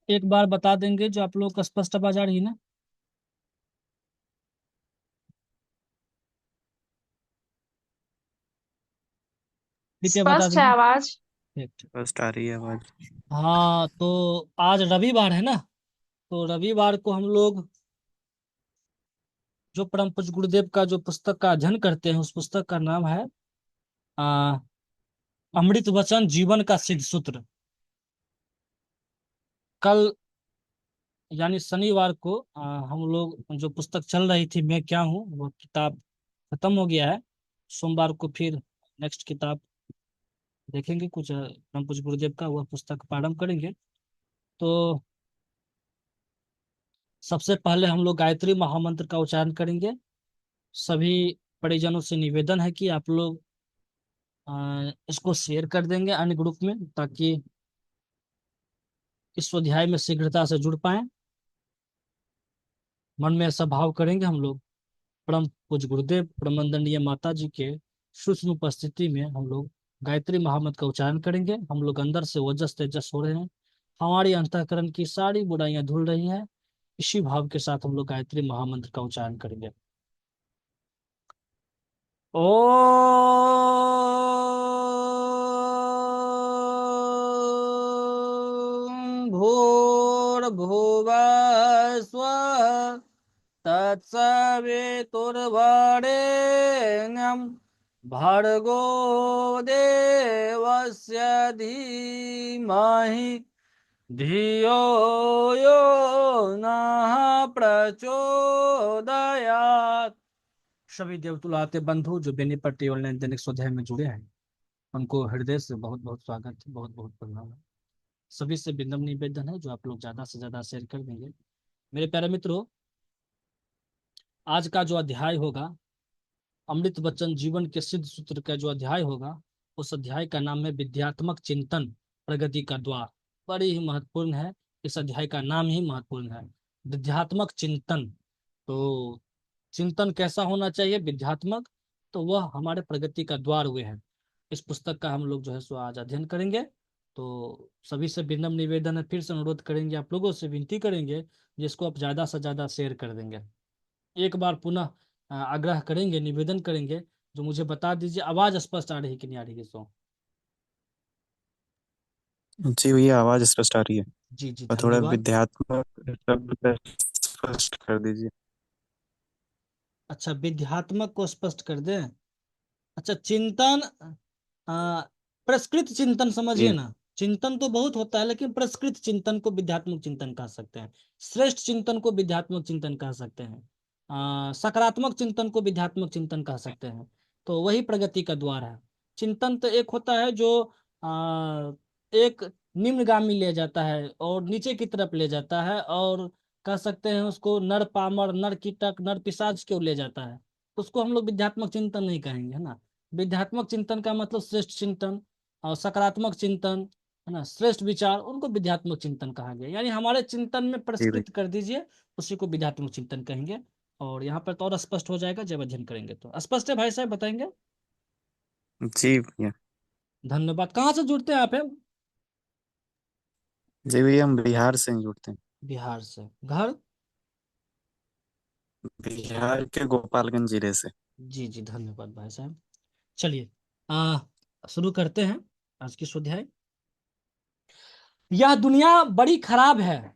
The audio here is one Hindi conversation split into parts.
एक बार बता देंगे जो आप लोग को स्पष्ट आवाज आ रही है ना। कृपया बता स्पष्ट है देंगे। आवाज। ठीक ठीक। फर्स्ट आ रही है आवाज। हाँ तो आज रविवार है ना। तो रविवार को हम लोग जो परम पूज्य गुरुदेव का जो पुस्तक का अध्ययन करते हैं, उस पुस्तक का नाम है आ, अमृत वचन जीवन का सिद्ध सूत्र। कल यानी शनिवार को हम लोग जो पुस्तक चल रही थी मैं क्या हूँ, वो किताब खत्म हो गया है। सोमवार को फिर नेक्स्ट किताब देखेंगे, कुछ परम पूज्य गुरुदेव का वह पुस्तक प्रारंभ करेंगे। तो सबसे पहले हम लोग गायत्री महामंत्र का उच्चारण करेंगे। सभी परिजनों से निवेदन है कि आप लोग इसको शेयर कर देंगे अन्य ग्रुप में, ताकि इस स्वाध्याय में शीघ्रता से जुड़ पाए। मन में ऐसा भाव करेंगे हम लोग, परम पूज्य गुरुदेव परम वंदनीय माता जी के सूक्ष्म उपस्थिति में हम लोग गायत्री महामंत्र का उच्चारण करेंगे। हम लोग अंदर से ओजस तेजस हो रहे हैं, हमारी अंतःकरण की सारी बुराइयां धुल रही हैं। इसी भाव के साथ हम लोग गायत्री महामंत्र का उच्चारण करेंगे। ओम भूर्भुवः स्वः तत्सवितुर्वरेण्यं भर्गो देवस्य धीमहि धियो यो नः प्रचोदयात्। सभी देवतुलाते बंधु जो बेनीपट्टी ऑनलाइन दैनिक स्वाध्याय में जुड़े हैं, उनको हृदय से बहुत बहुत स्वागत है, बहुत बहुत प्रणाम है। सभी से विनम्र निवेदन है जो आप लोग ज्यादा से ज्यादा शेयर कर देंगे। मेरे प्यारे मित्रों, आज का जो अध्याय होगा, अमृत वचन जीवन के सिद्ध सूत्र का जो अध्याय होगा, उस अध्याय का नाम है विद्यात्मक चिंतन, प्रगति का द्वार। बड़ी ही महत्वपूर्ण है, इस अध्याय का नाम ही महत्वपूर्ण है, विद्यात्मक चिंतन। तो चिंतन कैसा होना चाहिए? विद्यात्मक। तो वह हमारे प्रगति का द्वार हुए हैं। इस पुस्तक का हम लोग जो है सो आज अध्ययन करेंगे। तो सभी से विनम्र निवेदन है, फिर से अनुरोध करेंगे, आप लोगों से विनती करेंगे जिसको आप ज्यादा से ज्यादा शेयर कर देंगे। एक बार पुनः आग्रह करेंगे, निवेदन करेंगे, जो मुझे बता दीजिए आवाज स्पष्ट आ रही कि नहीं आ रही है। सो जी भैया आवाज स्पष्ट आ रही है। जी जी और थोड़ा धन्यवाद। विद्यात्मक शब्द का स्पष्ट कर दीजिए। अच्छा, विद्यात्मक को स्पष्ट कर दें। अच्छा, चिंतन आ, प्रस्कृत चिंतन समझिए जी। ना। चिंतन तो बहुत होता है, लेकिन प्रस्कृत चिंतन को विद्यात्मक चिंतन कह सकते हैं। श्रेष्ठ चिंतन को विद्यात्मक चिंतन कह सकते हैं। सकारात्मक चिंतन को विद्यात्मक चिंतन कह सकते हैं। तो वही प्रगति का द्वार है। चिंतन तो एक होता है जो एक निम्नगामी ले जाता है और नीचे की तरफ ले जाता है, और कह सकते हैं उसको नर पामर, नर कीटक, नर पिशाच क्यों ले जाता है। उसको हम लोग विद्यात्मक चिंतन नहीं कहेंगे, है ना। विद्यात्मक चिंतन का मतलब श्रेष्ठ चिंतन और सकारात्मक चिंतन, है ना, श्रेष्ठ विचार, उनको विद्यात्मक चिंतन कहा गया। यानी हमारे चिंतन में जी परिष्कृत भैया। कर दीजिए, उसी को विद्यात्मक चिंतन कहेंगे। और यहाँ पर तो और स्पष्ट हो जाएगा जब अध्ययन करेंगे। तो स्पष्ट है भाई साहब, बताएंगे। जी भैया। धन्यवाद। कहाँ से जुड़ते हैं आप? हैं जी भैया हम बिहार से ही जुड़ते हैं। बिहार से। घर? बिहार के गोपालगंज जिले से। जी जी धन्यवाद भाई साहब। चलिए आ शुरू करते हैं आज की स्वाध्याय। यह दुनिया बड़ी खराब है,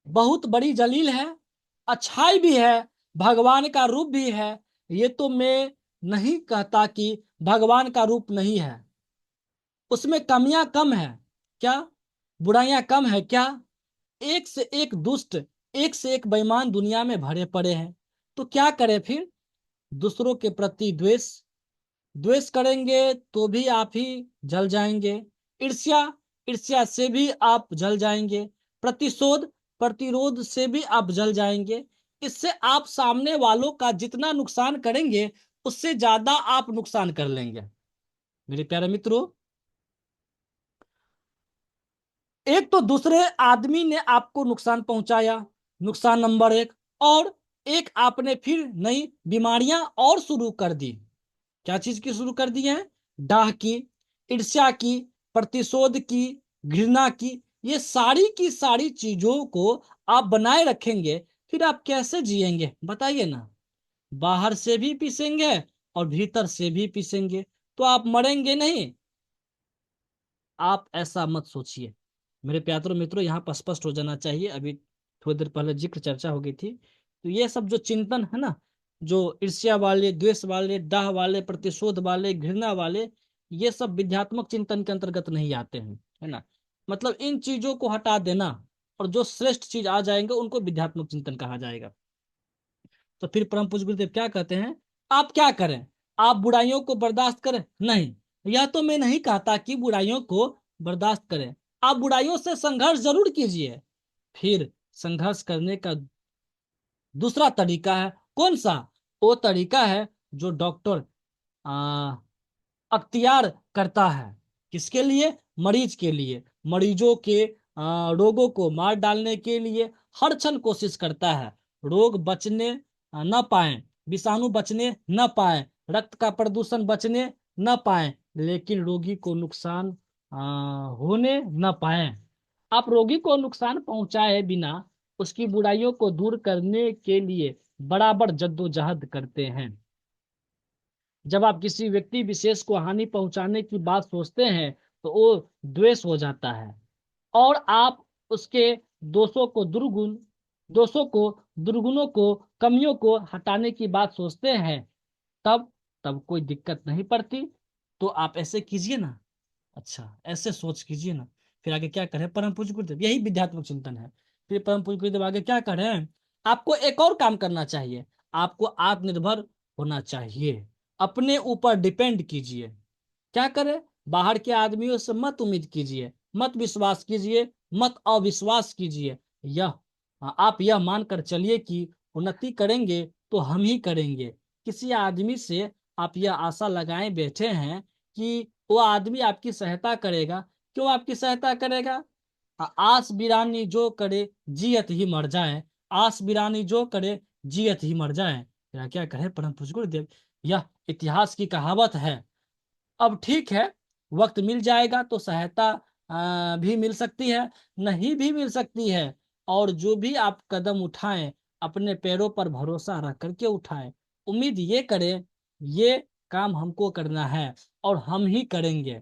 बहुत बड़ी जलील है, अच्छाई भी है, भगवान का रूप भी है। ये तो मैं नहीं कहता कि भगवान का रूप नहीं है, उसमें कमियां कम है क्या, बुराइयां कम है क्या। एक से एक दुष्ट, एक से एक बेईमान दुनिया में भरे पड़े हैं। तो क्या करें फिर? दूसरों के प्रति द्वेष, द्वेष करेंगे तो भी आप ही जल जाएंगे। ईर्ष्या, ईर्ष्या से भी आप जल जाएंगे। प्रतिशोध, प्रतिरोध से भी आप जल जाएंगे। इससे आप सामने वालों का जितना नुकसान करेंगे, उससे ज्यादा आप नुकसान कर लेंगे। मेरे प्यारे मित्रों, एक तो दूसरे आदमी ने आपको नुकसान पहुंचाया, नुकसान नंबर एक। और एक आपने फिर नई बीमारियां और शुरू कर दी। क्या चीज की शुरू कर दी है? डाह की, ईर्ष्या की, प्रतिशोध की, घृणा की, ये सारी की सारी चीजों को आप बनाए रखेंगे, फिर आप कैसे जिएंगे बताइए ना। बाहर से भी पीसेंगे और भीतर से भी पीसेंगे, तो आप मरेंगे नहीं। आप ऐसा मत सोचिए। मेरे प्यारे मित्रों, यहाँ पर स्पष्ट हो जाना चाहिए, अभी थोड़ी देर पहले जिक्र चर्चा हो गई थी। तो ये सब जो चिंतन है ना, जो ईर्ष्या वाले, द्वेष वाले, डाह वाले, प्रतिशोध वाले, घृणा वाले, ये सब विद्यात्मक चिंतन के अंतर्गत नहीं आते हैं, है ना। मतलब इन चीजों को हटा देना, और जो श्रेष्ठ चीज आ जाएंगे उनको विद्यात्मक चिंतन कहा जाएगा। तो फिर परम पूज्य गुरुदेव क्या कहते हैं, आप क्या करें, आप बुराइयों को बर्दाश्त करें नहीं। यह तो मैं नहीं कहता कि बुराइयों को बर्दाश्त करें, आप बुराइयों से संघर्ष जरूर कीजिए। फिर संघर्ष करने का दूसरा तरीका है, कौन सा? वो तरीका है जो डॉक्टर अख्तियार करता है। किसके लिए? मरीज के लिए। मरीजों के रोगों को मार डालने के लिए हर क्षण कोशिश करता है। रोग बचने न पाए, विषाणु बचने न पाए, रक्त का प्रदूषण बचने न पाए, लेकिन रोगी को नुकसान होने न पाए। आप रोगी को नुकसान पहुंचाए बिना उसकी बुराइयों को दूर करने के लिए बराबर जद्दोजहद करते हैं। जब आप किसी व्यक्ति विशेष को हानि पहुंचाने की बात सोचते हैं तो वो द्वेष हो जाता है, और आप उसके दोषों को दुर्गुण दोषों को दुर्गुणों को, कमियों को हटाने की बात सोचते हैं, तब तब कोई दिक्कत नहीं पड़ती। तो आप ऐसे कीजिए ना, अच्छा ऐसे सोच कीजिए ना। फिर आगे क्या करें परम पूज्य गुरुदेव, यही विद्यात्मक चिंतन है। फिर परम पूज्य गुरुदेव आगे क्या करें, आपको एक और काम करना चाहिए, आपको आत्मनिर्भर होना चाहिए, अपने ऊपर डिपेंड कीजिए। क्या करें? बाहर के आदमियों से मत उम्मीद कीजिए, मत विश्वास कीजिए, मत अविश्वास कीजिए। यह आप यह मानकर चलिए कि उन्नति करेंगे तो हम ही करेंगे। किसी आदमी से आप यह आशा लगाए बैठे हैं कि वो आदमी आपकी सहायता करेगा। क्यों आपकी सहायता करेगा? आस बिरानी जो करे जियत ही मर जाए, आस बिरानी जो करे जियत ही मर जाए। क्या क्या कहे परम पूज्य गुरुदेव, यह इतिहास की कहावत है। अब ठीक है, वक्त मिल जाएगा तो सहायता भी मिल सकती है, नहीं भी मिल सकती है। और जो भी आप कदम उठाएं, अपने पैरों पर भरोसा रख करके उठाएं। उम्मीद ये करें, ये काम हमको करना है और हम ही करेंगे।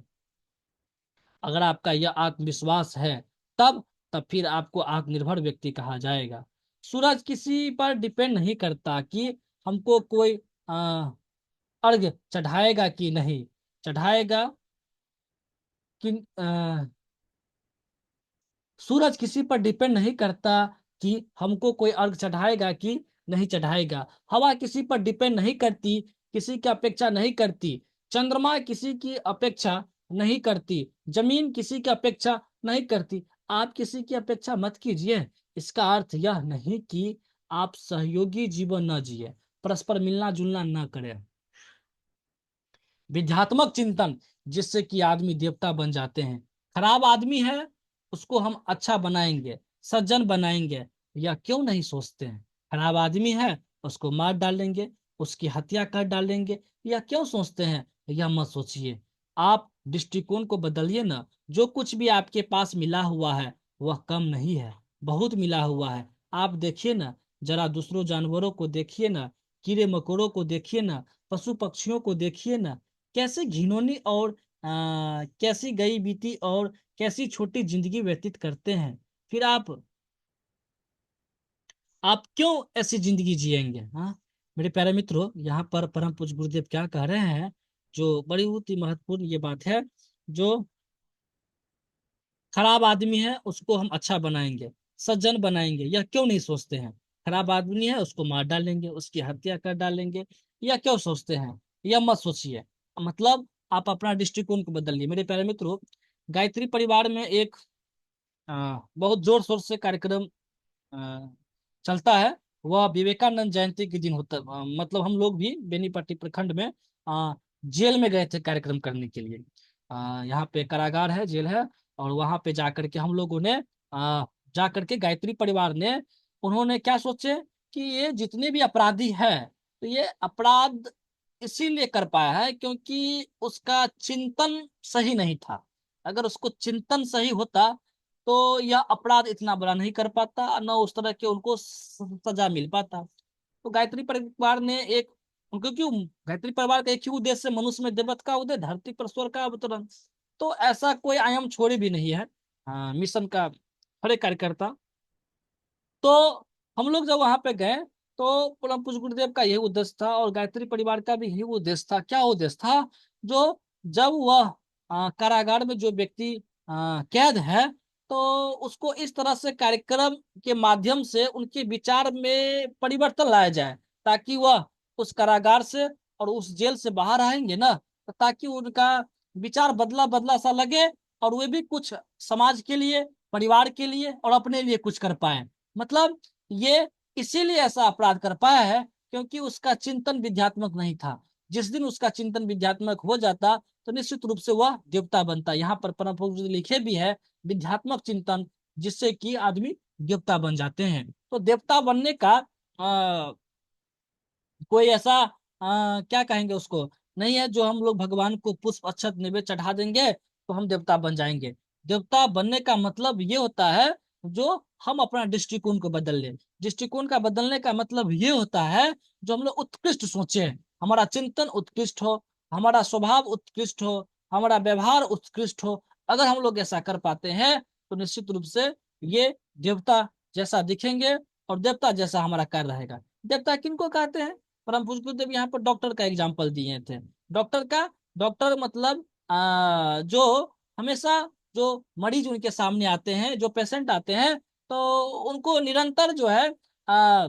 अगर आपका यह आत्मविश्वास है, तब तब फिर आपको आत्मनिर्भर व्यक्ति कहा जाएगा। सूरज किसी पर डिपेंड नहीं करता कि हमको कोई अर्घ्य चढ़ाएगा कि नहीं चढ़ाएगा, कि सूरज किसी पर डिपेंड नहीं करता कि हमको कोई अर्घ चढ़ाएगा कि नहीं चढ़ाएगा। हवा किसी पर डिपेंड नहीं करती, किसी की अपेक्षा नहीं करती। चंद्रमा किसी की अपेक्षा नहीं करती, जमीन किसी की अपेक्षा नहीं करती। आप किसी की अपेक्षा मत कीजिए। इसका अर्थ यह नहीं कि आप सहयोगी जीवन न जिए, परस्पर मिलना जुलना न करें। विध्यात्मक चिंतन, जिससे कि आदमी देवता बन जाते हैं। खराब आदमी है, उसको हम अच्छा बनाएंगे, सज्जन बनाएंगे, या क्यों नहीं सोचते हैं? खराब आदमी है, उसको मार डालेंगे, उसकी हत्या कर डालेंगे, या क्यों सोचते हैं? यह मत सोचिए। आप दृष्टिकोण को बदलिए ना। जो कुछ भी आपके पास मिला हुआ है वह कम नहीं है, बहुत मिला हुआ है। आप देखिए ना, जरा दूसरों जानवरों को देखिए ना, कीड़े मकोड़ों को देखिए ना, पशु पक्षियों को देखिए ना, कैसे घिनौनी और कैसी गई बीती और कैसी छोटी जिंदगी व्यतीत करते हैं। फिर आप क्यों ऐसी जिंदगी जिएंगे? हाँ मेरे प्यारे मित्रों, यहाँ पर परम पूज्य गुरुदेव क्या कह रहे हैं, जो बड़ी बहुत ही महत्वपूर्ण ये बात है। जो खराब आदमी है उसको हम अच्छा बनाएंगे, सज्जन बनाएंगे, यह क्यों नहीं सोचते हैं? खराब आदमी है उसको मार डालेंगे, उसकी हत्या कर डालेंगे, यह क्यों सोचते हैं? यह मत सोचिए। मतलब आप अपना दृष्टिकोण को बदलिए। मेरे प्यारे मित्रों, गायत्री परिवार में एक बहुत जोर शोर से कार्यक्रम अ, चलता है। वह विवेकानंद जयंती के दिन होता मतलब हम लोग भी बेनीपट्टी प्रखंड में जेल में गए थे कार्यक्रम करने के लिए। यहाँ पे कारागार है, जेल है, और वहां पे जाकर के हम लोगों ने जाकर के गायत्री परिवार ने, उन्होंने क्या सोचे कि ये जितने भी अपराधी है, तो ये अपराध इसीलिए कर पाया है क्योंकि उसका चिंतन सही नहीं था। अगर उसको चिंतन सही होता तो यह अपराध इतना बड़ा नहीं कर पाता, न उस तरह के उनको सजा मिल पाता। तो गायत्री परिवार ने एक, उनको क्यों, गायत्री परिवार का एक ही उद्देश्य है, मनुष्य में देवत्व का उदय, धरती पर स्वर्ग का अवतरण। तो ऐसा कोई आयाम छोड़े भी नहीं है मिशन का हर एक कार्यकर्ता। तो हम लोग जब वहां पे गए तो परम पूज्य गुरुदेव का यही उद्देश्य था और गायत्री परिवार का भी यही उद्देश्य था। क्या उद्देश्य था? जो जब वह कारागार में जो व्यक्ति कैद है, तो उसको इस तरह से कार्यक्रम के माध्यम से उनके विचार में परिवर्तन लाया जाए, ताकि वह उस कारागार से और उस जेल से बाहर आएंगे ना, तो ताकि उनका विचार बदला बदला सा लगे और वे भी कुछ समाज के लिए, परिवार के लिए और अपने लिए कुछ कर पाए। मतलब ये इसीलिए ऐसा अपराध कर पाया है क्योंकि उसका चिंतन विद्यात्मक नहीं था। जिस दिन उसका चिंतन विद्यात्मक हो जाता तो निश्चित रूप से वह देवता बनता। यहाँ पर परम पूज्य जी लिखे भी है, विद्यात्मक चिंतन जिससे कि आदमी देवता बन जाते हैं। तो देवता बनने का कोई ऐसा क्या कहेंगे उसको, नहीं है जो हम लोग भगवान को पुष्प अक्षत नैवेद्य चढ़ा देंगे तो हम देवता बन जाएंगे। देवता बनने का मतलब ये होता है जो हम अपना दृष्टिकोण को बदल लें। दृष्टिकोण का बदलने का मतलब ये होता है जो हम लोग उत्कृष्ट सोचे, हमारा चिंतन उत्कृष्ट हो, हमारा स्वभाव उत्कृष्ट हो, हमारा व्यवहार उत्कृष्ट हो। अगर हम लोग ऐसा कर पाते हैं तो निश्चित रूप से ये देवता जैसा दिखेंगे और देवता जैसा हमारा कार्य रहेगा। देवता किनको कहते हैं? परम पूज्य गुरुदेव यहाँ पर डॉक्टर का एग्जाम्पल दिए थे। डॉक्टर का, डॉक्टर मतलब जो हमेशा जो मरीज उनके सामने आते हैं, जो पेशेंट आते हैं, तो उनको निरंतर जो है आ,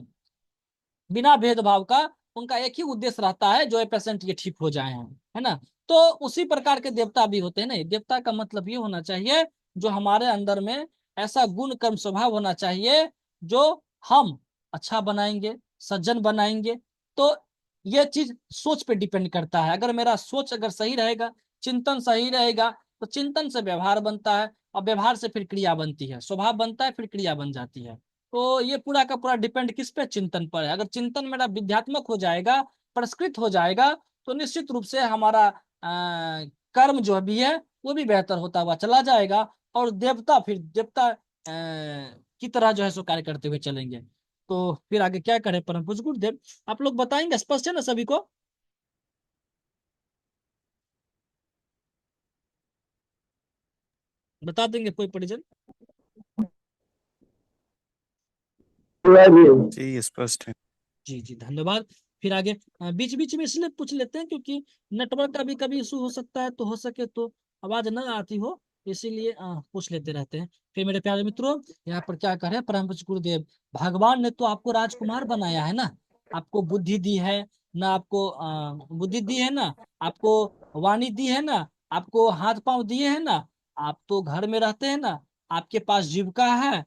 बिना भेदभाव का उनका एक ही उद्देश्य रहता है, जो है पेशेंट ये ठीक हो जाए हैं, है ना। तो उसी प्रकार के देवता भी होते हैं ना। देवता का मतलब ये होना चाहिए जो हमारे अंदर में ऐसा गुण कर्म स्वभाव होना चाहिए जो हम अच्छा बनाएंगे, सज्जन बनाएंगे। तो ये चीज सोच पे डिपेंड करता है। अगर मेरा सोच अगर सही रहेगा, चिंतन सही रहेगा, तो चिंतन से व्यवहार बनता है और व्यवहार से फिर क्रिया बनती है, स्वभाव बनता है फिर क्रिया बन जाती है। तो ये पूरा का पूरा डिपेंड किस पे? चिंतन पर है। अगर चिंतन मेरा विद्यात्मक हो जाएगा, परिष्कृत हो जाएगा, तो निश्चित रूप से हमारा कर्म जो भी है वो भी बेहतर होता हुआ चला जाएगा और देवता फिर देवता की तरह जो है सो कार्य करते हुए चलेंगे। तो फिर आगे क्या करें परम पूज्य गुरुदेव, आप लोग बताएंगे? स्पष्ट है ना सभी को? बता देंगे कोई परिजन? जी स्पष्ट है। जी जी, धन्यवाद। फिर आगे बीच बीच में इसलिए पूछ लेते हैं क्योंकि नेटवर्क का भी कभी इशू हो सकता है, तो हो सके तो आवाज न आती हो, इसीलिए पूछ लेते रहते हैं। फिर मेरे प्यारे मित्रों, यहाँ पर क्या करें परम पूज्य गुरुदेव, भगवान ने तो आपको राजकुमार बनाया है ना, आपको बुद्धि दी है ना, आपको बुद्धि दी है ना, आपको वाणी दी है ना, आपको हाथ पांव दिए हैं ना, आप तो घर में रहते हैं ना, आपके पास जीविका है,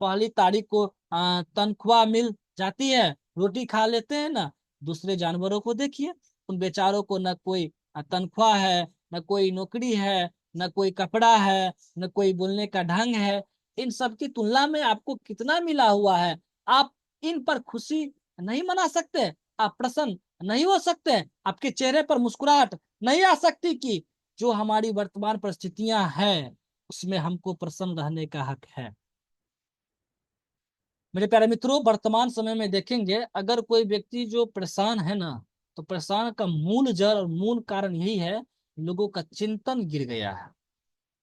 पहली तारीख को तनख्वाह मिल जाती है, रोटी खा लेते हैं ना। दूसरे जानवरों को देखिए, उन बेचारों को न कोई तनख्वाह है, न कोई नौकरी है, न कोई कपड़ा है, न कोई बोलने का ढंग है। इन सब की तुलना में आपको कितना मिला हुआ है। आप इन पर खुशी नहीं मना सकते? आप प्रसन्न नहीं हो सकते? आपके चेहरे पर मुस्कुराहट नहीं आ सकती कि जो हमारी वर्तमान परिस्थितियां हैं उसमें हमको प्रसन्न रहने का हक है? मेरे प्यारे मित्रों, वर्तमान समय में देखेंगे अगर कोई व्यक्ति जो परेशान है ना, तो परेशान का मूल जड़ और मूल कारण यही है, लोगों का चिंतन गिर गया है।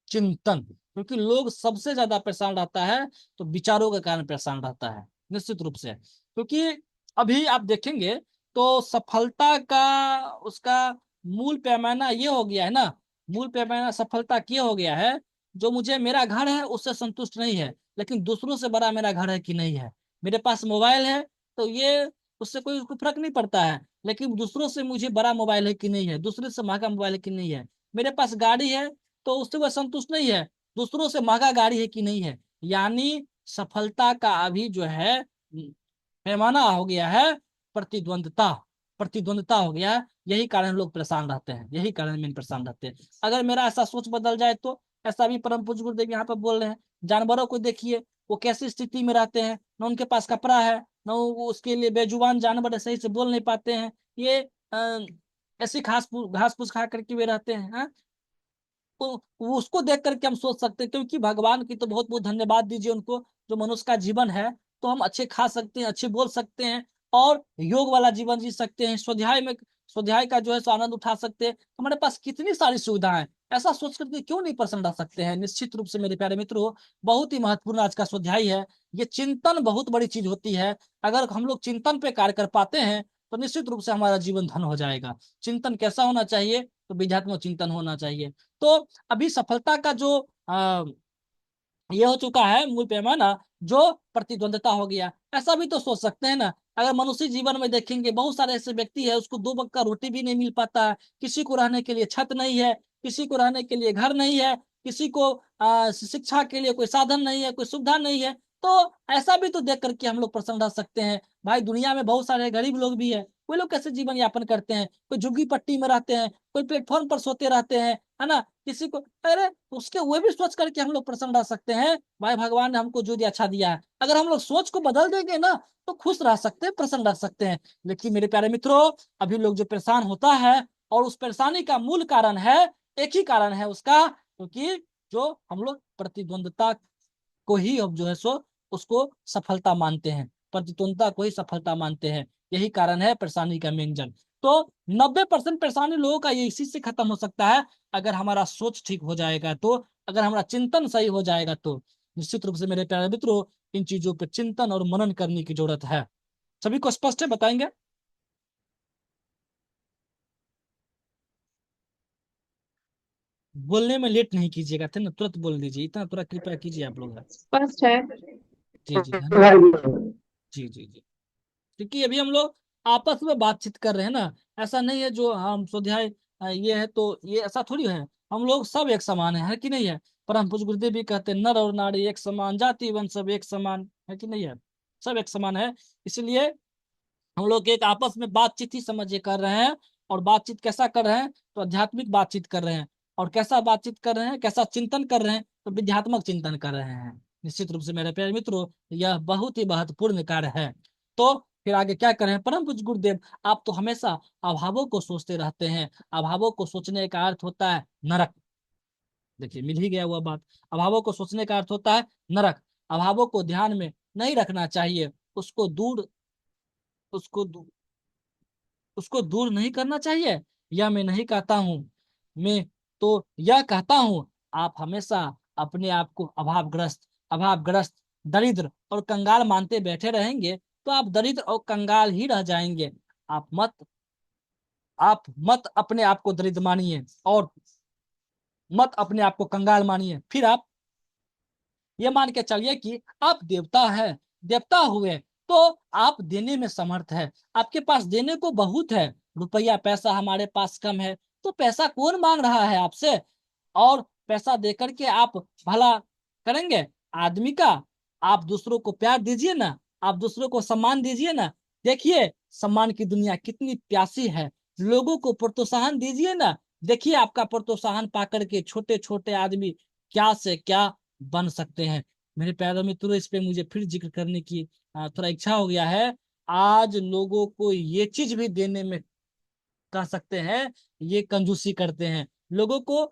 चिंतन, क्योंकि लोग सबसे ज्यादा परेशान रहता है तो विचारों के कारण परेशान रहता है निश्चित रूप से। क्योंकि अभी आप देखेंगे तो सफलता का उसका मूल पैमाना ये हो गया है ना, मूल पैमाना सफलता ये हो गया है, जो मुझे मेरा घर है उससे संतुष्ट नहीं है, लेकिन दूसरों से बड़ा मेरा घर है कि नहीं है। मेरे पास मोबाइल है तो ये उससे कोई उसको फर्क नहीं पड़ता है, लेकिन दूसरों से मुझे बड़ा मोबाइल है कि नहीं है, दूसरे से महंगा मोबाइल है कि नहीं है। मेरे पास गाड़ी है तो उससे वह संतुष्ट नहीं है, दूसरों से महंगा गाड़ी है कि नहीं है। यानी सफलता का अभी जो है पैमाना हो गया है प्रतिद्वंदता, प्रतिद्वंदता हो गया है। यही कारण लोग परेशान रहते हैं, यही कारण में परेशान रहते हैं। अगर मेरा ऐसा सोच बदल जाए तो, ऐसा भी परम पूज्य गुरुदेव यहाँ पर बोल रहे हैं। जानवरों को देखिए, वो कैसी स्थिति में रहते हैं, न उनके पास कपड़ा है, न वो उसके लिए बेजुबान जानवर है, सही से बोल नहीं पाते हैं। ये ऐसी घास फूस खा करके वे रहते हैं, हाँ? उसको देख करके हम सोच सकते हैं, क्योंकि भगवान की तो बहुत बहुत धन्यवाद दीजिए उनको, जो मनुष्य का जीवन है तो हम अच्छे खा सकते हैं, अच्छे बोल सकते हैं और योग वाला जीवन जी सकते हैं, स्वाध्याय का जो है सो आनंद उठा सकते हैं। हमारे पास कितनी सारी सुविधाएं हैं, ऐसा सोच करके क्यों नहीं प्रसन्न रह सकते हैं। निश्चित रूप से मेरे प्यारे मित्रों, बहुत ही महत्वपूर्ण आज का स्वाध्याय है। ये चिंतन बहुत बड़ी चीज होती है। अगर हम लोग चिंतन पे कार्य कर पाते हैं तो निश्चित रूप से हमारा जीवन धन हो जाएगा। चिंतन कैसा होना चाहिए? तो विद्यात्मक चिंतन होना चाहिए। तो अभी सफलता का जो ये हो चुका है मूल पैमाना, जो प्रतिद्वंदता हो गया। ऐसा भी तो सोच सकते हैं ना, अगर मनुष्य जीवन में देखेंगे बहुत सारे ऐसे व्यक्ति है, उसको दो वक्त का रोटी भी नहीं मिल पाता है, किसी को रहने के लिए छत नहीं है, किसी को रहने के लिए घर नहीं है, किसी को शिक्षा के लिए कोई साधन नहीं है, कोई सुविधा नहीं है। तो ऐसा भी तो देख करके हम लोग प्रसन्न रह सकते हैं। भाई दुनिया में बहुत सारे गरीब लोग भी है, कोई लोग कैसे जीवन यापन करते हैं, कोई झुग्गी पट्टी में रहते हैं, कोई प्लेटफॉर्म पर सोते रहते हैं, है ना, किसी को, अरे उसके वो भी सोच करके हम लोग प्रसन्न रह सकते हैं। भाई भगवान ने हमको जो दिया अच्छा दिया है, अगर हम लोग सोच को बदल देंगे ना तो खुश रह सकते हैं, प्रसन्न रह सकते हैं। लेकिन मेरे प्यारे मित्रों, अभी लोग जो परेशान होता है, और उस परेशानी का मूल कारण है, एक ही कारण है उसका, क्योंकि जो हम लोग प्रतिद्वंदता को ही अब जो है सो उसको सफलता मानते हैं, प्रतिद्वंदता को ही सफलता मानते हैं। यही कारण है परेशानी का मेन जड़। तो 90% परेशानी लोगों का ये इसी से खत्म हो सकता है, अगर हमारा सोच ठीक हो जाएगा तो, अगर हमारा चिंतन सही हो जाएगा तो। निश्चित रूप से मेरे प्यारे मित्रों, इन चीजों पर चिंतन और मनन करने की जरूरत है। सभी को स्पष्ट है? बताएंगे? बोलने में लेट नहीं कीजिएगा, थे ना, तुरंत बोल दीजिए, इतना थोड़ा कृपया कीजिए आप लोग। स्पष्ट है। जी जी, है ना। जी जी जी। क्योंकि अभी हम लोग आपस में बातचीत कर रहे हैं ना, ऐसा नहीं है जो हम स्वाध्याय ये है तो ये ऐसा थोड़ी है। हम लोग सब एक समान है कि नहीं है? परम पूज्य गुरुदेव भी कहते हैं, नर और नारी एक समान, जाति वंश सब एक समान है कि नहीं है? सब एक समान है। इसलिए हम लोग एक आपस में बातचीत ही समझिए कर रहे हैं। और बातचीत कैसा कर रहे हैं? तो आध्यात्मिक बातचीत कर रहे हैं। और कैसा बातचीत कर रहे हैं, कैसा चिंतन कर रहे हैं? तो विद्यात्मक चिंतन कर रहे हैं। निश्चित रूप से मेरे प्यारे मित्रों, यह बहुत ही महत्वपूर्ण कार्य है। तो फिर आगे क्या करें? परम पूज्य गुरुदेव, आप तो हमेशा अभावों को सोचते रहते हैं। अभावों को सोचने का अर्थ होता है नरक। देखिए, मिल ही गया हुआ बात। अभावों को सोचने का अर्थ होता है नरक। अभावों को ध्यान में नहीं रखना चाहिए, उसको दूर उसको दू, उसको दूर नहीं करना चाहिए। यह मैं नहीं कहता हूँ, मैं तो यह कहता हूँ, आप हमेशा अपने आप को अभावग्रस्त, दरिद्र और कंगाल मानते बैठे रहेंगे तो आप दरिद्र और कंगाल ही रह जाएंगे। आप मत अपने आप को दरिद्र मानिए और मत अपने आप को कंगाल मानिए। फिर आप ये मान के चलिए कि आप देवता है, देवता हुए तो आप देने में समर्थ है, आपके पास देने को बहुत है। रुपया पैसा हमारे पास कम है, तो पैसा कौन मांग रहा है आपसे? और पैसा देकर के आप भला करेंगे आदमी का? आप दूसरों को प्यार दीजिए ना, आप दूसरों को सम्मान दीजिए ना। देखिए सम्मान की दुनिया कितनी प्यासी है, लोगों को प्रोत्साहन दीजिए ना। देखिए आपका प्रोत्साहन पाकर के छोटे छोटे आदमी क्या से क्या बन सकते हैं। मेरे प्यारे मित्रों, इस पे मुझे फिर जिक्र करने की थोड़ा इच्छा हो गया है। आज लोगों को ये चीज भी देने में कह सकते हैं ये कंजूसी करते हैं। लोगों को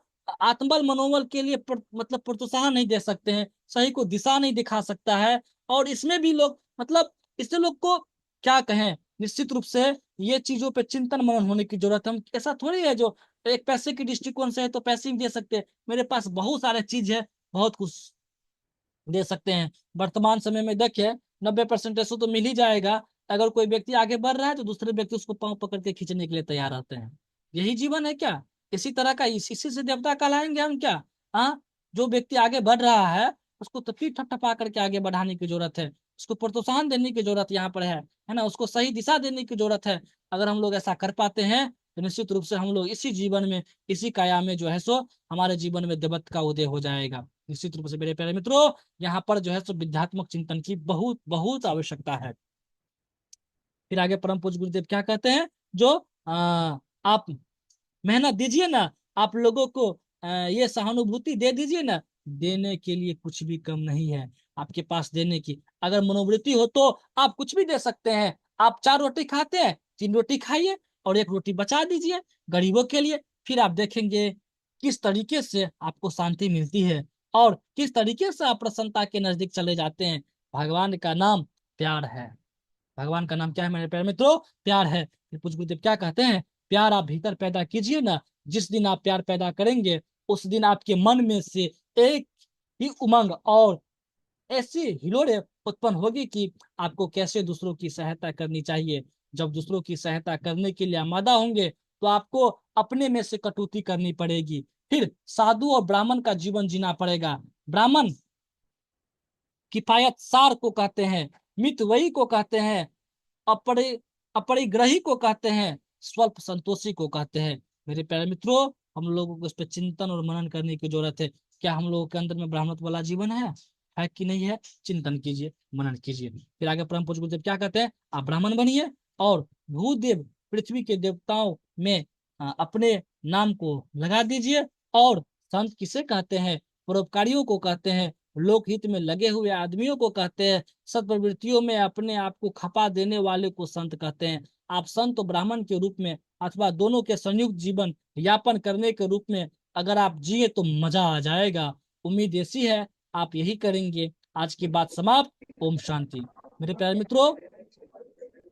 आत्मबल मनोबल के लिए मतलब प्रोत्साहन नहीं दे सकते हैं, सही को दिशा नहीं दिखा सकता है। और इसमें भी लोग मतलब इससे लोग को क्या कहें। निश्चित रूप से ये चीजों पे चिंतन मनन होने की जरूरत है। हम ऐसा थोड़ी है जो एक पैसे की दृष्टिकोण से है तो पैसे ही दे सकते हैं। मेरे पास बहुत सारे चीज है, बहुत कुछ दे सकते हैं। वर्तमान समय में देखिए 90% ऐसा तो मिल ही जाएगा। अगर कोई व्यक्ति आगे बढ़ रहा है तो दूसरे व्यक्ति उसको पांव पकड़ के खींचने के लिए तैयार रहते हैं। यही जीवन है क्या? इसी तरह का, इसी से देवता कहलाएंगे हम क्या? हाँ, जो व्यक्ति आगे बढ़ रहा है उसको तो फिर ठपठपा करके आगे बढ़ाने की जरूरत है, उसको प्रोत्साहन देने की जरूरत यहाँ पर है ना, उसको सही दिशा देने की जरूरत है। अगर हम लोग ऐसा कर पाते हैं तो निश्चित रूप से हम लोग इसी जीवन में, इसी काया में जो है सो हमारे जीवन में देवत्व का उदय हो जाएगा। निश्चित रूप से मेरे प्यारे मित्रों, यहाँ पर जो है सो विद्यात्मक चिंतन की बहुत बहुत आवश्यकता है। फिर आगे परम पूज्य गुरुदेव क्या कहते हैं? जो आप मेहनत दीजिए ना, आप लोगों को ये सहानुभूति दे दीजिए ना। देने के लिए कुछ भी कम नहीं है आपके पास देने की। अगर मनोवृत्ति हो तो आप कुछ भी दे सकते हैं। आप 4 रोटी खाते हैं, 3 रोटी खाइए और 1 रोटी बचा दीजिए गरीबों के लिए। फिर आप देखेंगे किस तरीके से आपको शांति मिलती है और किस तरीके से आप प्रसन्नता के नजदीक चले जाते हैं। भगवान का नाम प्यार है। भगवान का नाम क्या है मेरे प्यारे मित्रों? प्यार है। फिर पूज्य गुरुदेव क्या कहते हैं? प्यार आप भीतर पैदा कीजिए ना। जिस दिन आप प्यार पैदा करेंगे उस दिन आपके मन में से एक ही उमंग और ऐसी हिलोड़े उत्पन्न होगी कि आपको कैसे दूसरों की सहायता करनी चाहिए। जब दूसरों की सहायता करने के लिए आमादा होंगे तो आपको अपने में से कटौती करनी पड़ेगी। फिर साधु और ब्राह्मण का जीवन जीना पड़ेगा। ब्राह्मण किफायत सार को कहते हैं, मितव्ययी को कहते हैं, अपरि अपरिग्रही को कहते हैं, स्वल्प संतोषी को कहते हैं। मेरे प्यारे मित्रों, हम लोगों को इस पर चिंतन और मनन करने की जरूरत है। क्या हम लोगों के अंदर में ब्राह्मणत्व वाला जीवन है कि नहीं है? चिंतन कीजिए, मनन कीजिए। फिर आगे परम पूज्य गुरुदेव क्या कहते हैं? आप ब्राह्मण बनिए और भूदेव पृथ्वी के देवताओं में अपने नाम को लगा दीजिए। और संत किसे कहते हैं? परोपकारियों को कहते हैं, लोकहित में लगे हुए आदमियों को कहते हैं, सत्प्रवृत्तियों में अपने आप को खपा देने वाले को संत कहते हैं। आप संत और ब्राह्मण के रूप में अथवा दोनों के संयुक्त जीवन यापन करने के रूप में अगर आप जिए तो मजा आ जाएगा। उम्मीद ऐसी है आप यही करेंगे। आज की बात समाप्त। ओम शांति। मेरे प्यारे मित्रों,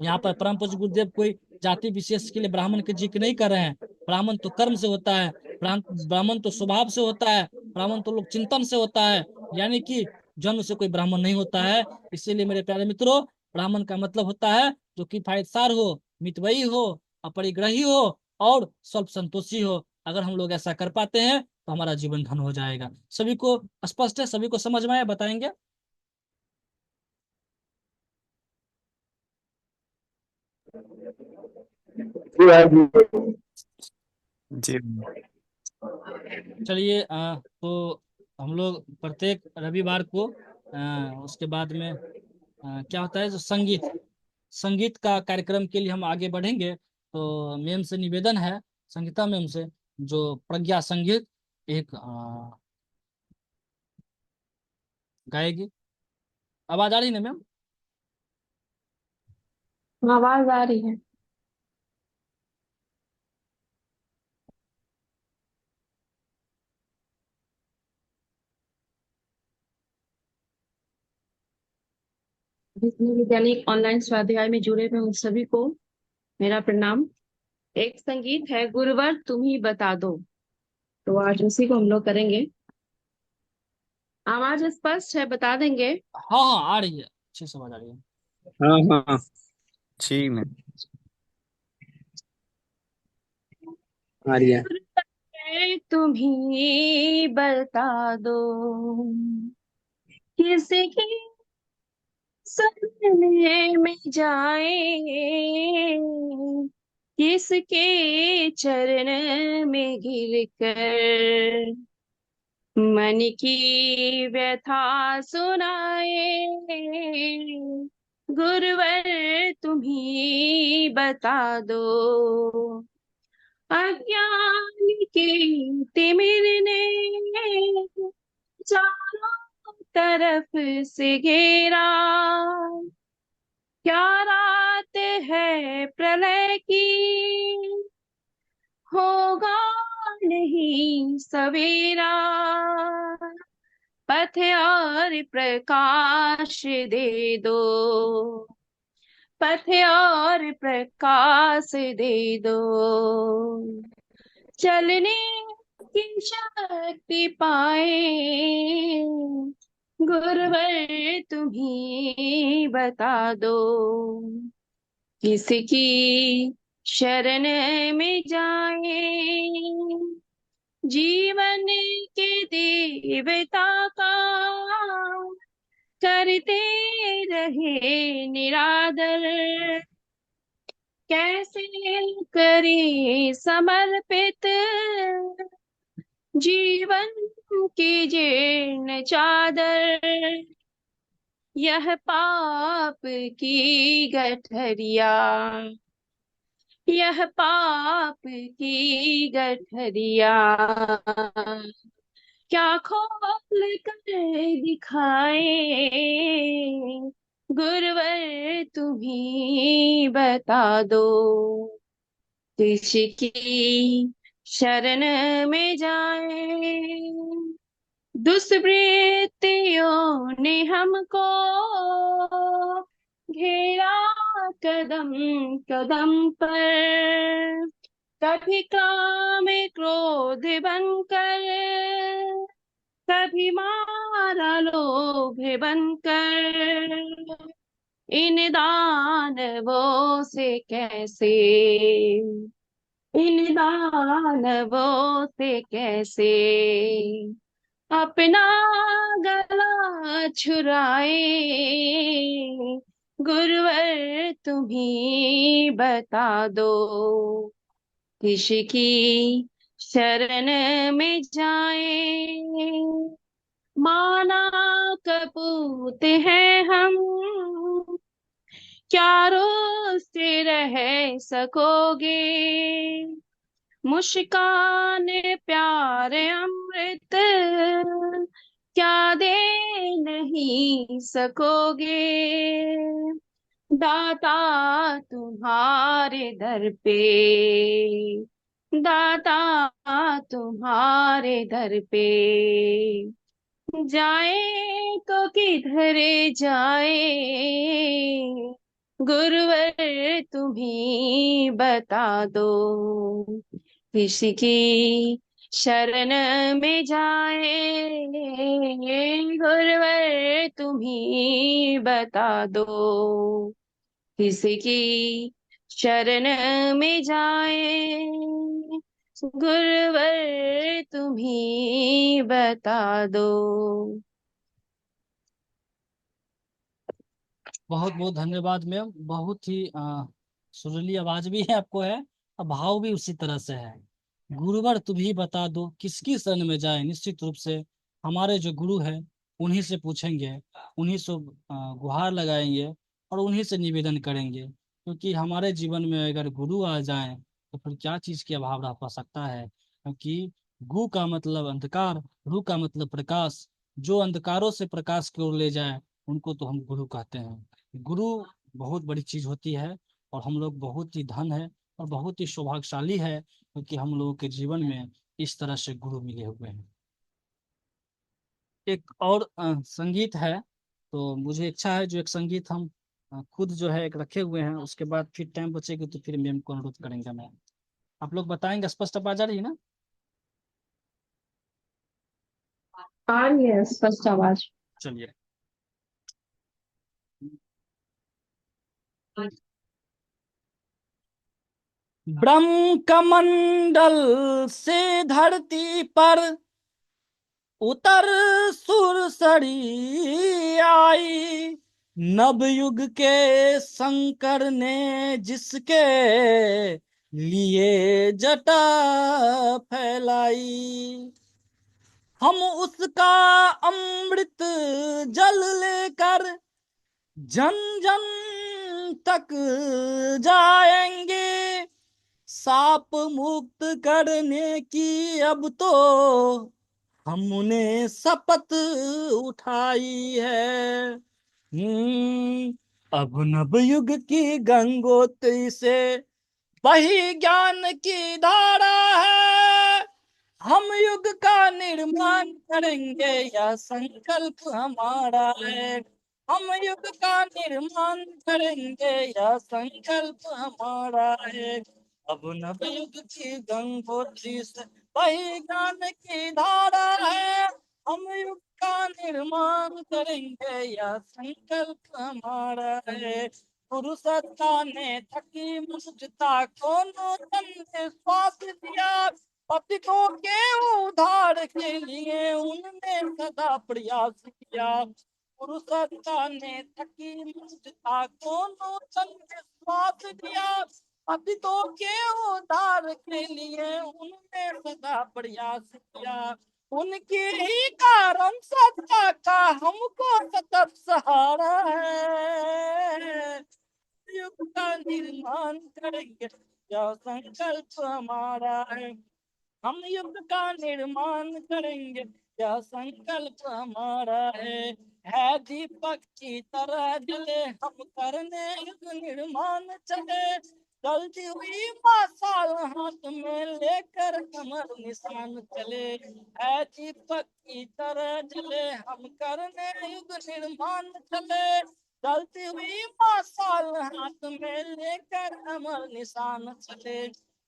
यहाँ पर परम पूज्य गुरुदेव कोई जाति विशेष के लिए ब्राह्मण के जिक्र नहीं कर रहे हैं। ब्राह्मण तो कर्म से होता है, ब्राह्मण तो स्वभाव से होता है, ब्राह्मण तो लोग चिंतन से होता है। यानी कि जन्म से कोई ब्राह्मण नहीं होता है। इसीलिए मेरे प्यारे मित्रों, ब्राह्मण का मतलब होता है जो किफायतसार हो, मितव्ययी हो, अपरिग्रही हो और स्वल्प संतोषी हो। अगर हम लोग ऐसा कर पाते हैं तो हमारा जीवन धन हो जाएगा। सभी को स्पष्ट है? सभी को समझ में आया? बताएंगे? जी। चलिए तो हम लोग प्रत्येक रविवार को उसके बाद में क्या होता है, जो संगीत संगीत का कार्यक्रम के लिए हम आगे बढ़ेंगे। तो मैम से निवेदन है, संगीता मैम से, जो प्रज्ञा संगीत एक गाएगी। आवाज आ रही है ना मैम? आवाज आ रही है। जितने भी दैनिक ऑनलाइन स्वाध्याय में जुड़े हुए उन सभी को मेरा प्रणाम। एक संगीत है गुरुवर तुम ही बता दो, तो आज उसी को हम लोग करेंगे। आवाज स्पष्ट है? बता देंगे। हाँ हाँ, आ रही है, अच्छी से आवाज आ रही है। हाँ हाँ, ठीक है। आ रही है। गुरुवर तुम ही बता दो, किसी की सपने में जाए, किसके चरण में गिर कर मन की व्यथा सुनाए। गुरुवर तुम ही बता दो, अज्ञान के तिमिर ने चारों तरफ से घेरा, क्या रात है प्रलय की, होगा नहीं सवेरा, पथ और प्रकाश दे दो, पथ और प्रकाश दे दो, चलने की शक्ति पाए। गुरुवर तुम्ही बता दो, किसकी शरण में जाए, जीवन के देवता का करते रहे निरादर, कैसे करे समर्पित जीवन की जीर्ण चादर, यह पाप की गठरिया, यह पाप की गठरिया, क्या खोल कर दिखाए। गुरुवर तुम्ही बता दो, किसकी शरण में जाए। दुष्वृत्तियों ने हमको घेरा कदम कदम पर, कभी काम क्रोध बनकर, कभी मारा लोभ बनकर। इन दानवों से कैसे, इन दानवों से कैसे अपना गला छुराए। गुरुवर तुम्ही बता दो, किसकी शरण में जाए। माना कपूत हैं हम, क्या रोज से रह सकोगे। मुस्कान प्यार अमृत, क्या दे नहीं सकोगे। दाता तुम्हारे दर पे, दाता तुम्हारे दर पे, जाए तो किधर जाए। गुरुवर तुम्ही बता दो, किसकी शरण में जाए। गुरुवर तुम्ही बता दो, किसकी शरण में जाए। गुरुवर तुम्ही बता दो। बहुत बहुत धन्यवाद मैम। बहुत ही सुरीली आवाज भी है आपको है, और भाव भी उसी तरह से है। गुरुवर तुम ही बता दो किसकी शरण में जाए। निश्चित रूप से हमारे जो गुरु है उन्हीं से पूछेंगे, उन्हीं से गुहार लगाएंगे और उन्हीं से निवेदन करेंगे। क्योंकि हमारे जीवन में अगर गुरु आ जाएं तो फिर क्या चीज की अभाव रह पा सकता है। क्योंकि गु का मतलब अंधकार, रु का मतलब प्रकाश। जो अंधकारों से प्रकाश की ओर ले जाए उनको तो हम गुरु कहते हैं। गुरु बहुत बड़ी चीज होती है, और हम लोग बहुत ही धन है और बहुत ही सौभाग्यशाली है क्योंकि हम लोगों के जीवन में इस तरह से गुरु मिले हुए हैं। एक और संगीत है, तो मुझे इच्छा है जो एक संगीत हम खुद जो है एक रखे हुए हैं, उसके बाद फिर टाइम बचेगी तो फिर मैम को अनुरोध करेंगे। मैम आप लोग बताएंगे, स्पष्ट आवाज आ रही है ना? आ रही है स्पष्ट आवाज। चलिए। ब्रह्म कमंडल से धरती पर उतर सुरसरी आई, नवयुग के शंकर ने जिसके लिए जटा फैलाई। हम उसका अमृत जल लेकर जन जन तक जाएंगे। साप मुक्त करने की अब तो हमने शपथ उठाई है। अब नवयुग की गंगोत्री से वही ज्ञान की धारा है। हम युग का निर्माण करेंगे, यह संकल्प हमारा है। हम युग का निर्माण करेंगे, यह संकल्प हमारा है। अब नवयुग की गंगोत्री से वही ज्ञान की धारा है। हम युग का निर्माण करेंगे, यह संकल्प हमारा है। पुरुषत्ता ने थकी मुझता को नूतन से श्वास दिया। पतितों के उद्धार के लिए उनने सदा प्रयास किया। पुरुषत्ता ने थकी मुझता को नूतन से श्वास दिया। पतितों के उद्धार के लिए उनने सदा प्रयास किया। उनके ही कारण सत्ता का हमको सतत सहारा है। युग का निर्माण करेंगे, यह संकल्प हमारा है। हम युग का निर्माण करेंगे, यह संकल्प हमारा है दीपक की तरह जले हम करने युग निर्माण चले। चलती हुई मशाल हाथ में लेकर अमर निशान चले, है दीपक की तरह जले हम करने युग निर्माण चले। चलती हुई मशाल हाथ में लेकर अमर निशान चले,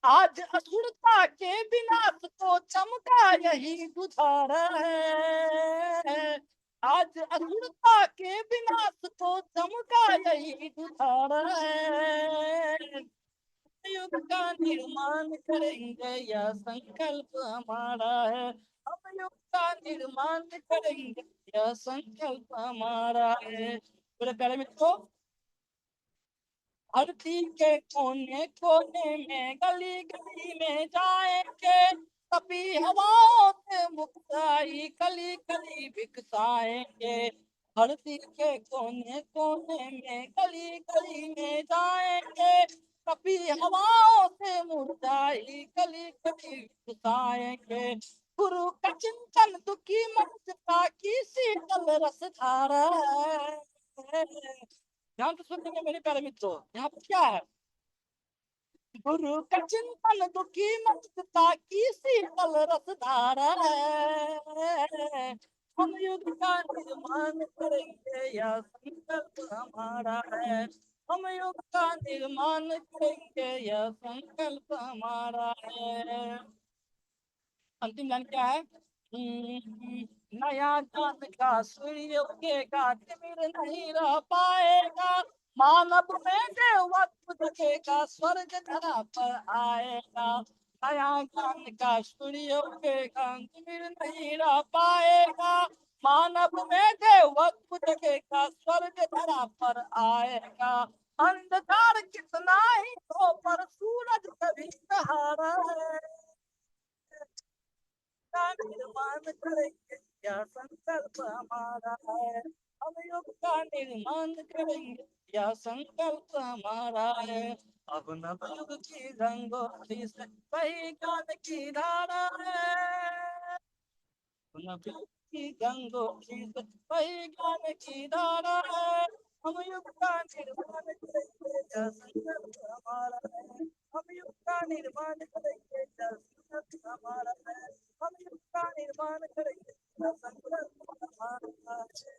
आज असुरता के विनाश को चमका यही बुझारा है, आज असुरता के विनाश को चमका यही बुझारा है। युग का निर्माण करेंगे यह संकल्प हमारा है, हम युग का निर्माण करेंगे यह संकल्प हमारा है। मेरे प्यारे मित्रों, धरती के कोने कोने में गली गली में जाएंगे, तपी हवाओं से मुक्ताई कली कली बिकसाएंगे। धरती के कोने कोने में गली गली में जाएंगे, तपी हवाओं से मुरझाई कली कली बिकसाएंगे। गुरु का चिंतन दुखी मनसा की शीतल रस धारा है। ध्यान से सुनिए मेरे प्यारे मित्रों, यहाँ पर क्या है? गुरु का चिंतन दुखी मनसा की शीतल रस धारा है, हम युग का निर्माण करेंगे यह संकल्प हमारा है, हम युग का निर्माण करेंगे यह संकल्प हमारा है। अंतिम लाइन क्या है? नया ज्ञान का सूर्य उगेगा, तिमिर नहीं रह पाएगा, मानव में देवत्व दिखेगा, स्वर्ग धरा पर आएगा। नया ज्ञान का सूर्य उगेगा, तिमिर नहीं रह पाएगा, मानव में देवत्व दिखेगा, स्वर्ग धरा पर आएगा। अंधकार कितना ही हो पर सूरज कभी सहारा है, का निर्माण करेंगे यह संकल्प हमारा है, हम युग का निर्माण करेंगे यह संकल्प हमारा है। अब नव युग की रंगोली से वही ज्ञान की धारा है, नव युग की रंगोली से वही ज्ञान की धारा है, हम युग का निर्माण करेंगे यह संकल्प हमारा है, हम युग का निर्माण करेंगे यह संकल्प हमारा है, हम युग का निर्माण करेंगे यह संकल्प हमारा है।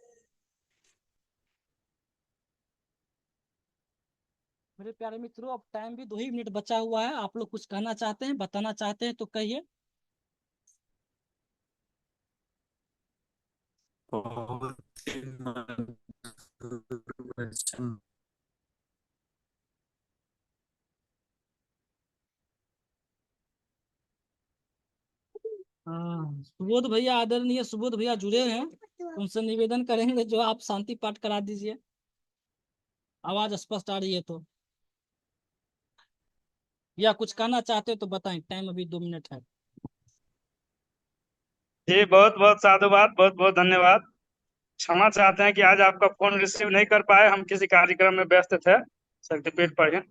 मेरे प्यारे मित्रों, अब टाइम भी 2 ही मिनट बचा हुआ है, आप लोग कुछ कहना चाहते हैं, बताना चाहते हैं तो कहिए। बहुत ही मधुर वचन। हाँ, सुबोध भैया, आदरणीय सुबोध भैया जुड़े हैं, उनसे निवेदन करेंगे जो आप शांति पाठ करा दीजिए, आवाज स्पष्ट आ रही है तो, या कुछ कहना चाहते हो तो बताएं, टाइम अभी 2 मिनट है। जी बहुत बहुत साधुवाद, बहुत बहुत धन्यवाद। क्षमा चाहते हैं कि आज आपका फोन रिसीव नहीं कर पाए, हम किसी कार्यक्रम में व्यस्त थे, शक्तिपीठ पढ़े।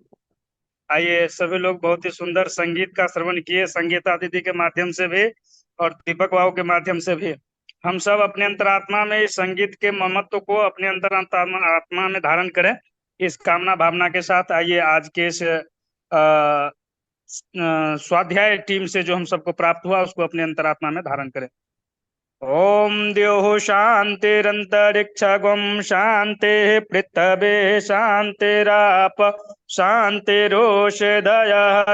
आइए, सभी लोग बहुत ही सुंदर संगीत का श्रवण किए, संगीता दीदी के माध्यम से भी और दीपक बाबू के माध्यम से भी। हम सब अपने अंतरात्मा में इस संगीत के महत्व को अपने आत्मा में धारण करें, इस कामना भावना के साथ। आइए, आज के इस स्वाध्याय टीम से जो हम सबको प्राप्त हुआ उसको अपने अंतरात्मा में धारण करें। ओम द्योः शान्तिरन्तरिक्षगुं शान्तिः पृथ्वी शान्तिराप शान्तिरोषधयः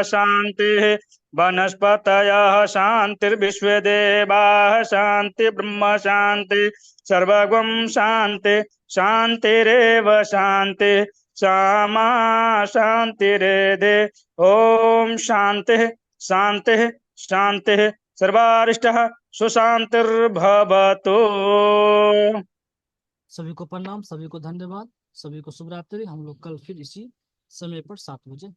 शान्तिः वनस्पतयः शान्तिर्विश्वे देवाः शान्ति ब्रह्म शान्ति सर्वगुं शान्ति शान्तिरेव शान्ति सामा शान्तिरेधे। ओम शान्तिः शान्तिः शान्तिः सर्वारिष्टः सुशांतिर्भवतु। सभी को प्रणाम, सभी को धन्यवाद, सभी को शुभ रात्रि। हम लोग कल फिर इसी समय पर 7 बजे